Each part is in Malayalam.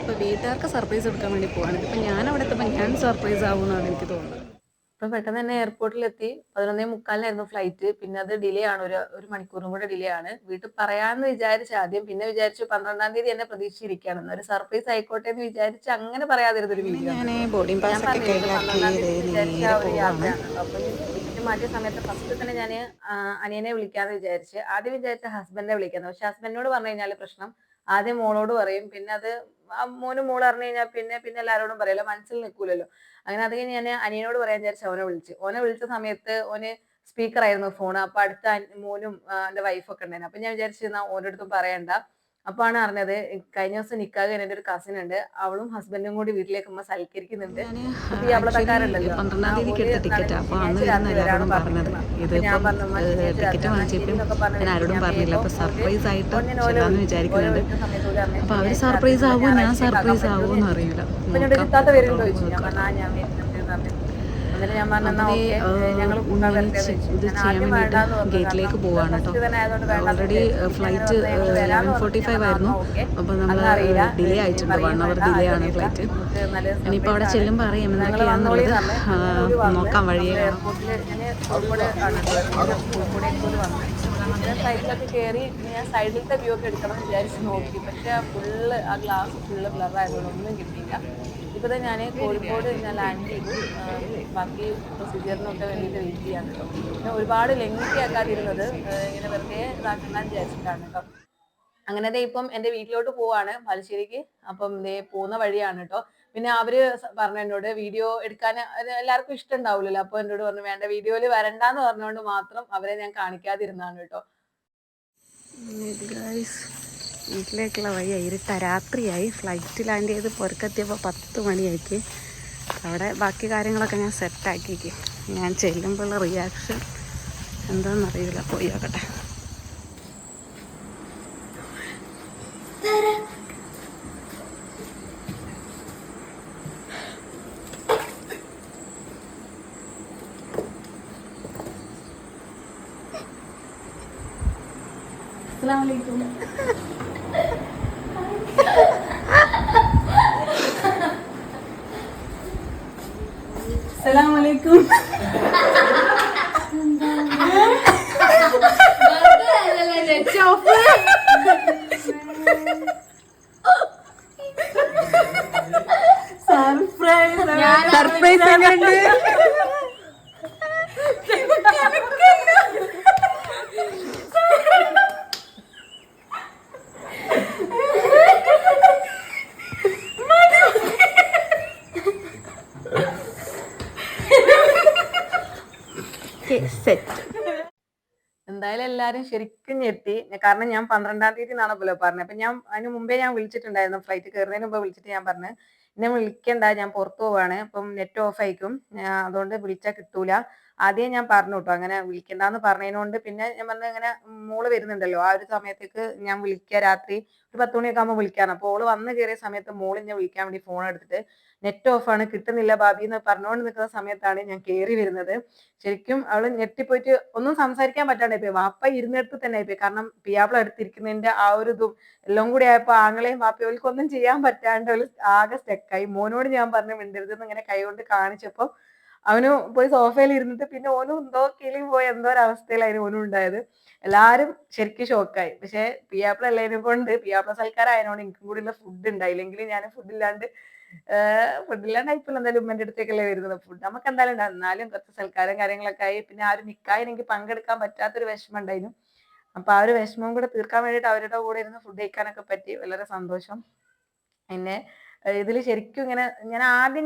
ഇപ്പോൾ വീട്ടുകാർക്ക് സർപ്രൈസ് കൊടുക്കാൻ വേണ്ടി പോവാണ്. ഇപ്പം ഞാൻ അവിടെ എത്തുമ്പോൾ ഞാൻ സർപ്രൈസ് ആവുമെന്നാണ് എനിക്ക് തോന്നുന്നത്. ഇപ്പം പെട്ടെന്ന് തന്നെ എയർപോർട്ടിലെത്തി. 11:45 ഫ്ലൈറ്റ്. പിന്നെ അത് ഡിലേ ആണ്. ഒരു മണിക്കൂറും കൂടെ ഡിലേ ആണ്. വീട്ടിൽ പറയാന്ന് വിചാരിച്ചു ആദ്യം. പിന്നെ വിചാരിച്ചു 12-ാം തീയതി എന്നെ പ്രതീക്ഷിച്ചിരിക്കുകയാണെന്ന്. ഒരു സർപ്രൈസ് ആയിക്കോട്ടെ എന്ന് വിചാരിച്ച് അങ്ങനെ പറയാതിരുന്നൊരു അങ്ങനെ വീഡിയോ ആണ് ഞാൻ കേട്ടോ. ബോർഡിംഗ് ഞാൻ പാസ്സൊക്കെ പറഞ്ഞില്ലേ ഇത് കയ്യിലാക്കി 12-ാം ദേ തീയതി വിചാരിച്ച ആ നേരെ ഒരു പോവാണ്. യാത്രയാണ് കേട്ടോ. അപ്പം ടിക്കറ്റ് മാറ്റിയ സമയത്ത് ഫസ്റ്റ് തന്നെ ഞാൻ അനിയനെ വിളിക്കാന്ന് വിചാരിച്ച്. ആദ്യം വിചാരിച്ച ഹസ്ബൻഡിനെ വിളിക്കാന്ന്. പക്ഷെ ഹസ്ബൻഡിനോട് പറഞ്ഞു കഴിഞ്ഞാൽ പ്രശ്നം ആദ്യം മോളോട് പറയും. പിന്നെ അത് മോനും മോള് അറിഞ്ഞു കഴിഞ്ഞാൽ പിന്നെ എല്ലാവരോടും പറയല്ലോ, മനസ്സിൽ നിൽക്കൂലല്ലോ. അങ്ങനെ അത് കഴിഞ്ഞ് ഞാൻ അനിയനോട് പറയാൻ വിചാരിച്ചു ഓനെ വിളിച്ചു. ഓനെ വിളിച്ച സമയത്ത് ഓന് സ്പീക്കർ ആയിരുന്നു ഫോൺ. അപ്പൊ അടുത്ത മോനും എന്റെ വൈഫൊക്കെ ഉണ്ടായിരുന്നു. അപ്പൊ ഞാൻ വിചാരിച്ചു എന്നാ ഓൻ്റെ അടുത്തും പറയണ്ട. അപ്പാണ് അറിഞ്ഞത് കഴിഞ്ഞ ദിവസം നിക്കാഹ് കഴിഞ്ഞ എൻ്റെ ഒരു കസിൻ ഉണ്ട്. അവളും ഹസ്ബൻഡും കൂടി വീട്ടിലേക്ക് ഉമ്മ സൽക്കരിക്കുന്നുണ്ട്. ഞാൻ ഇപ്പൊ ആക്ച്വലി പുയ്യാപ്ലക്കാരുണ്ടല്ലോ, 12-ാം തീയതിക്ക് ഓല് എടുത്ത ടിക്കറ്റാണ്. അപ്പോൾ അന്ന് ശനിയാഴ്ച വരുന്ന രാത്രി വരാണ് എല്ലാവരോടും പറഞ്ഞത്. പറഞ്ഞിരിക്കുന്നത്. അപ്പൊ ഞാൻ ഇതിപ്പം പറഞ്ഞു ഉമ്മ ശനിയാഴ്ച രാത്രി ടിക്കറ്റ് എന്നാ ശരി വാങ്ങിച്ചപ്പം എന്നൊക്കെ പറഞ്ഞ് ഞാൻ വെച്ച് ആരോടും ഞാൻ പറഞ്ഞില്ല. വേഗം അപ്പോൾ സർപ്രൈസ് ആയിട്ട് ഞാൻ ഓലെ ചെല്ലാമെന്ന് വിളിച്ചു. ഓലെ വിചാരിക്കുന്നുണ്ട്. വിളിച്ച സമയത്ത് ഓല് പറഞ്ഞു അപ്പോൾ അവർ ശനിയാഴ്ച രാത്രി സർപ്രൈസ് എന്നുള്ള ആവുമോ ഞാൻ ഞായറാഴ്ചത്തേക്ക് ആക്കാൻ സർപ്രൈസ് ആവുമോ പറ്റുമെന്ന് എന്ന് ചോദിച്ചു. അറിയില്ല. അപ്പൊ എന്നോട് നോക്കാം, ഇത്താത്ത വരുന്നുണ്ടോ എത്രത്തോളം ചോദിച്ചു. ഞാൻ നിൽക്കാം പറഞ്ഞു കേട്ടോ. ഞാൻ വരുന്നുണ്ട് എന്ന് പറഞ്ഞു. എന്നിട്ട് ഞാൻ പറഞ്ഞു അപ്പോൾ എന്നാ ദേ ഓക്കെ ഞങ്ങൾ കൂട്ടാൻ ഇങ്ങനെ വരട്ടെ എന്ന് ചോദിച്ചു. ഇത് ഞാൻ ചെയ്യാൻ ആദ്യം വേണ്ടിയിട്ട് വേണ്ടാന്ന് പറഞ്ഞു. കാരണം ഗേറ്റിലേക്ക് പോവാണ് കേട്ടോ. ഫസ്റ്റ് തന്നെ ആയതുകൊണ്ട് വേണ്ടാന്ന് ഓൾറെഡി വിചാരിച്ചു. പിന്നെ അങ്ങനെ ഫ്ലൈറ്റ് പറഞ്ഞു ഞങ്ങൾ വരാന്ന് പറഞ്ഞു. ഞാൻ 11:45 പറഞ്ഞു ആയിരുന്നു. എന്നാ ഓക്കെ അപ്പോൾ നമ്മൾ അന്ന് അറിയില്ല ഡിലേ ആയിട്ടുണ്ട്. പറയും 1 അവർ വേണ്ട ഡിലേ ആരും ആണ് അറിയണ്ട ഫ്ലൈറ്റ്. നമുക്ക് നല്ലൊരു ഇനിയിപ്പോൾ സർപ്രൈസ് അവിടെ ആണ് ചെല്ലുമ്പോൾ അറിയാം ഞങ്ങൾ വന്നോളി എന്തൊക്കെയാണെന്നുള്ളത്. എന്ന്. അങ്ങനെ ഒരു വന്ന് നോക്കാം വഴിയെ നമ്മൾ കാണാം. എയർപോർട്ടിൽ ഞാൻ കോഴിക്കോട് ആണ് കേട്ടോ എയർപോർട്ട്. അപ്പോൾ കോഴിക്കോടേക്ക് ഒരു വന്ന് പിന്നെ ഫ്ലൈറ്റിലൊക്കെ കയറി. പിന്നെ ഞാൻ സൈഡിലത്തെ വ്യൂ ഒക്കെ എടുക്കണം എന്ന് വിചാരിച്ച് നോക്കി. പക്ഷെ ഫുള്ള് ആ ഗ്ലാസ് ഫുള്ള് ബ്ലർ ആയതുകൊണ്ട് ഒന്നും കിട്ടിയില്ല. ഇപ്പൊ തന്നെ ഞാൻ കോഴിക്കോട് ഞാൻ ലാൻഡ് ചെയ്തു. ബാക്കി പ്രൊസീജിയറിനൊക്കെ വേണ്ടിയിട്ട് വെയിറ്റ് ചെയ്യാണ് കേട്ടോ. പിന്നെ ഒരുപാട് ലെങ്തി ആക്കാതിരുന്നത് ഇങ്ങനെ വെറുതെ ഇതാക്കണ്ടെന്ന് വിചാരിച്ചിട്ടാണ് കേട്ടോ. അങ്ങനെ ദേ ഇപ്പം എന്റെ വീട്ടിലോട്ട് പോവാണ് ബാലുശ്ശേരിക്ക്. അപ്പം ദേ പോകുന്ന വഴിയാണ് കേട്ടോ. പിന്നെ അവര് പറഞ്ഞു എന്നോട് വീഡിയോ എടുക്കാൻ എല്ലാവർക്കും ഇഷ്ടം ഉണ്ടാവില്ലല്ലോ. അപ്പൊ എന്നോട് പറഞ്ഞു വേണ്ട വീഡിയോയിൽ വരണ്ടാന്ന് പറഞ്ഞുകൊണ്ട് മാത്രം അവരെ ഞാൻ കാണിക്കാതിരുന്നാണ് കേട്ടോ. ഗൈസ്, വീട്ടിലേക്കുള്ള വഴിയായി. രാത്രിയായി. ഫ്ലൈറ്റ് ലാൻഡ് ചെയ്ത് പുറത്തെത്തിയപ്പോൾ 10 മണിയായിക്ക്. അവിടെ ബാക്കി കാര്യങ്ങളൊക്കെ ഞാൻ സെറ്റാക്കിക്ക്. ഞാൻ ചെല്ലുമ്പോഴുള്ള റിയാക്ഷൻ എന്താണെന്നറിയില്ല. പോയി നോക്കട്ടെ. അസ്സലാമലൈക്കും. അസ്സലാമലൈക്കും. സർപ്രൈസ് എങ്ങനെയുണ്ട്? സെറ്റ്. എന്തായാലും എല്ലാരും ശരിക്കും ഞെട്ടി. കാരണം ഞാൻ 12-ാം തീയതി എന്നാണ് പോലെ പറഞ്ഞത്. അപ്പൊ ഞാൻ അതിന് മുമ്പേ ഞാൻ വിളിച്ചിട്ടുണ്ടായിരുന്നു. ഫ്ലൈറ്റ് കയറുന്നതിന് മുമ്പ് വിളിച്ചിട്ട് ഞാൻ പറഞ്ഞു എന്നെ വിളിക്കണ്ട, ഞാൻ പുറത്തു പോവാണ്, അപ്പം നെറ്റ് ഓഫ് ആയിക്കും, അതുകൊണ്ട് വിളിച്ചാൽ കിട്ടൂല. ആദ്യം ഞാൻ പറഞ്ഞു കേട്ടോ അങ്ങനെ വിളിക്കണ്ടെന്ന് പറഞ്ഞതിനോണ്ട്. പിന്നെ ഞാൻ പറഞ്ഞു ഇങ്ങനെ മോള് വരുന്നുണ്ടല്ലോ ആ ഒരു സമയത്തേക്ക് ഞാൻ വിളിക്കുക, രാത്രി ഒരു 10 മണിയൊക്കെ ആകുമ്പോൾ വിളിക്കാന്ന്. അപ്പോൾ ഓള് വന്ന് കയറിയ സമയത്ത് മോള് എന്നെ വിളിക്കാൻ വേണ്ടി ഫോൺ എടുത്തിട്ട് നെറ്റ് ഓഫ് ആണ് കിട്ടുന്നില്ല ഭാബി എന്ന് പറഞ്ഞുകൊണ്ട് നിൽക്കുന്ന സമയത്താണ് ഞാൻ കയറി വരുന്നത്. ശരിക്കും അവള് ഞെട്ടിപ്പോയിട്ട് ഒന്നും സംസാരിക്കാൻ പറ്റാണ്ടായിപ്പോയി. വാപ്പ ഇരുന്നിടത്ത് തന്നെ ആയിപ്പോയി. കാരണം പിയാപ്പിള അടുത്തിരിക്കുന്നതിന്റെ ആ ഒരു ഇതും എല്ലാം കൂടി ആയപ്പോ ആങ്ങളെയും വാപ്പയും ഒന്നും ചെയ്യാൻ പറ്റാണ്ട് അവള് ആകെ സ്റ്റക്കായി. മോനോട് ഞാൻ പറഞ്ഞു മിണ്ടരുതെന്ന് ഇങ്ങനെ കൈ കൊണ്ട് കാണിച്ചപ്പോ അവന് പോയി സോഫയിൽ ഇരുന്നിട്ട് പിന്നെ ഓനും എന്തോ കിളി പോയ എന്തോ ഒരു അവസ്ഥയിലായിരുന്നു ഓനും ഉണ്ടായത്. എല്ലാരും ശരിക്കും ഷോക്കായി. പക്ഷെ പിയാപ്പിള എല്ലാതിനെ കൊണ്ട് പിയാപ്പിള സൽക്കാരായതുകൊണ്ട് എനിക്കും കൂടി ഉള്ള ഫുഡ് ഉണ്ടായില്ലെങ്കിൽ ഞാൻ ഫുഡില്ലാണ്ടായിപ്പോൾ എന്തായാലും ഉമ്മന്റെ അടുത്തേക്കല്ലേ വരുന്നത്. ഫുഡ് നമുക്ക് എന്തായാലും ഉണ്ടാവും. എന്നാലും കുറച്ച് സൽക്കാരം കാര്യങ്ങളൊക്കെ ആയി. പിന്നെ ആ ഒരു നിക്കാഹിന് എനിക്ക് പങ്കെടുക്കാൻ പറ്റാത്തൊരു വിഷമം ഉണ്ടായിരുന്നു. അപ്പൊ ആ ഒരു വിഷമവും കൂടെ തീർക്കാൻ വേണ്ടിയിട്ട് അവരുടെ കൂടെ ഇരുന്ന് ഫുഡ് കഴിക്കാനൊക്കെ പറ്റി. വളരെ സന്തോഷം. പിന്നെ ഇതിൽ ശരിക്കും ഇങ്ങനെ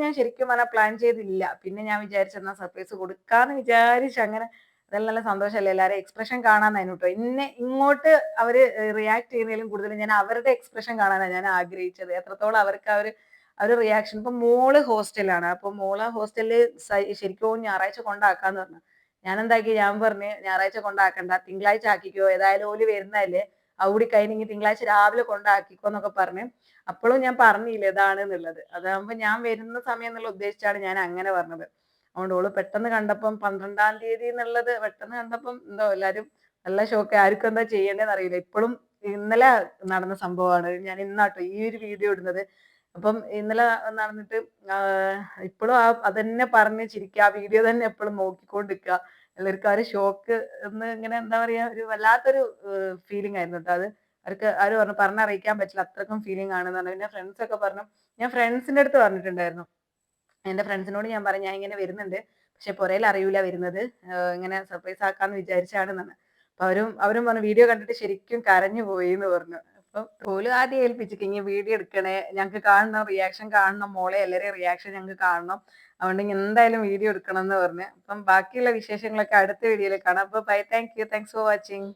ഞാൻ ശരിക്കും പറഞ്ഞാൽ പ്ലാൻ ചെയ്തില്ല. പിന്നെ ഞാൻ വിചാരിച്ചെന്നാ സർപ്രൈസ് കൊടുക്കാന്ന് വിചാരിച്ചു. അങ്ങനെ അതെല്ലാം നല്ല സന്തോഷമല്ലേ. എല്ലാവരും എക്സ്പ്രഷൻ കാണാനായിരുന്നു കേട്ടോ. എന്നെ ഇങ്ങോട്ട് അവര് റിയാക്ട് ചെയ്യുന്നതിലും കൂടുതൽ ഞാൻ അവരുടെ എക്സ്പ്രഷൻ കാണാനാണ് ഞാൻ ആഗ്രഹിച്ചത്. എത്രത്തോളം അവർക്ക് അവര് റിയാക്ഷൻ. ഇപ്പൊ മോള് ഹോസ്റ്റലാണ്. അപ്പൊ മോളെ ഹോസ്റ്റലില് ശരിക്കും ഞായറാഴ്ച കൊണ്ടാക്കാന്ന് പറഞ്ഞു. ഞാൻ പറഞ്ഞു ഞായറാഴ്ച കൊണ്ടാക്കണ്ട, തിങ്കളാഴ്ച ആക്കിക്കോ, ഏതായാലും ഓല് വരുന്നതല്ലേ, കൂടി കഴിഞ്ഞെങ്കി തിങ്കളാഴ്ച രാവിലെ കൊണ്ടാക്കിക്കോ എന്നൊക്കെ പറഞ്ഞു. അപ്പോഴും ഞാൻ പറഞ്ഞില്ല ഇതാണ് എന്നുള്ളത്. അതാകുമ്പോ ഞാൻ വരുന്ന സമയം എന്നുള്ള ഉദ്ദേശിച്ചാണ് ഞാൻ അങ്ങനെ പറഞ്ഞത്. അതുകൊണ്ട് ഓള് പെട്ടെന്ന് കണ്ടപ്പം 12-ാം തീയതി എന്നുള്ളത് പെട്ടെന്ന് കണ്ടപ്പം എന്തോ എല്ലാരും നല്ല ഷോക്ക്. ആർക്കും എന്താ ചെയ്യേണ്ടതെന്ന് അറിയില്ല. ഇപ്പോഴും ഇന്നലെ നടന്ന സംഭവമാണ്. ഞാൻ ഇന്നാട്ടോ ഈ ഒരു വീഡിയോ ഇടുന്നത്. അപ്പം ഇന്നലെ നടന്നിട്ട് ഇപ്പോഴും അതന്നെ പറഞ്ഞ് ചിരിക്കുക, ആ വീഡിയോ തന്നെ എപ്പോഴും നോക്കിക്കൊണ്ടിരിക്കുക. എല്ലാവർക്കും ആ ഒരു ഷോക്ക് എന്ന് ഇങ്ങനെ എന്താ പറയാ, ഒരു വല്ലാത്തൊരു ഫീലിംഗ് ആയിരുന്നു കേട്ടോ അത്. അവർക്ക് ആര് പറഞ്ഞു പറഞ്ഞറിയിക്കാൻ പറ്റില്ല, അത്രക്കും ഫീലിംഗ് ആണെന്ന് പറഞ്ഞു. പിന്നെ ഫ്രണ്ട്സ് ഒക്കെ പറഞ്ഞു, ഞാൻ ഫ്രണ്ട്സിന്റെ അടുത്ത് പറഞ്ഞിട്ടുണ്ടായിരുന്നു. എന്റെ ഫ്രണ്ട്സിനോട് ഞാൻ പറഞ്ഞു ഞാൻ ഇങ്ങനെ വരുന്നുണ്ട്, പക്ഷെ പുറയിൽ അറിയൂല വരുന്നത്, ഇങ്ങനെ സർപ്രൈസ് ആക്കാന്ന് വിചാരിച്ചാണെന്നാണ്. അപ്പൊ അവരും പറഞ്ഞു വീഡിയോ കണ്ടിട്ട് ശരിക്കും കരഞ്ഞു പോയി എന്ന് പറഞ്ഞു. അപ്പൊ ഓല് ആദ്യം ഏൽപ്പിച്ചിട്ട് ഇനി വീഡിയോ എടുക്കണേ, ഞങ്ങൾക്ക് കാണണം, റിയാക്ഷൻ കാണണം, മോളെ എല്ലാവരെയും റിയാക്ഷൻ ഞങ്ങൾക്ക് കാണണം, അതുകൊണ്ട് ഇനി എന്തായാലും വീഡിയോ എടുക്കണം എന്ന് പറഞ്ഞു. അപ്പം ബാക്കിയുള്ള വിശേഷങ്ങളൊക്കെ അടുത്ത വീഡിയോയിൽ കാണാം. അപ്പൊ bye, thank you, thanks for watching.